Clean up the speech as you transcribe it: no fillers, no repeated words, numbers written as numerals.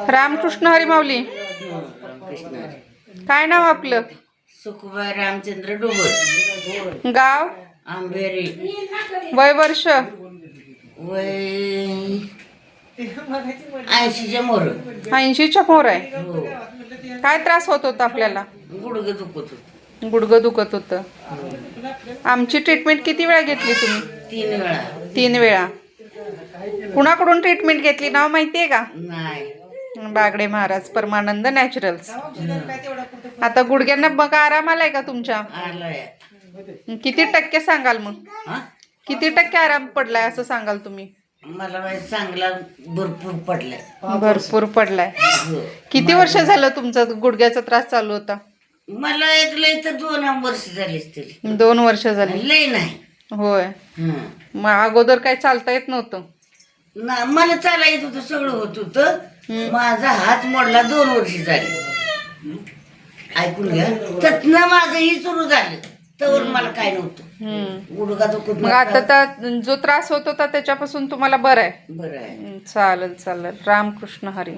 रामकृष्ण हरी माऊली. काय नाव आपलं? सुखबाई रामचंद्र डोबर. गाव? आंबेरी. वय वर्ष? वय 80च्या मोर. 80च्या मोर आहे. हो. काय त्रास होत होता आपल्याला? गुडघे दुखत होत. गुडघं दुखत होतं. आमची ट्रीटमेंट किती वेळा घेतली तुम्ही? 3 वेळा. 3 वेळा. कुणाकडून ट्रीटमेंट घेतली, नाव माहितीये का? नाही. बागडे महाराज परमानंद नॅचरल्स. आता गुडघ्यांना बघा आराम आलाय का तुमच्या? आलाय. किती टक्के सांगाल मग? हा? किती टक्के आराम पडलाय असं सांगाल तुम्ही? मला माहिती चांगला भरपूर पडलाय. भरपूर पडलाय. हो. किती वर्ष झालं तुमचा गुडघ्याचा त्रास चालू होता? मला एक लय तर 2 वर्ष झाली असतील. 2 वर्ष झाली. लय नाही. होय. हं. मग अगोदर काय चालता येत नव्हतं? ना मला चाला येत होतं, सगळं होत होतं. माझा हात मोडला 2 वर्ष झाली. ऐकून घ्या. त्यातनं माझं ही सुरू झालं. तर मला काय नव्हतं. गुडघा दुखत मग आता जो त्रास होत होता त्याच्यापासून तुम्हाला बरं आहे? बरं आहे. चालेल चालेल. रामकृष्ण हरी.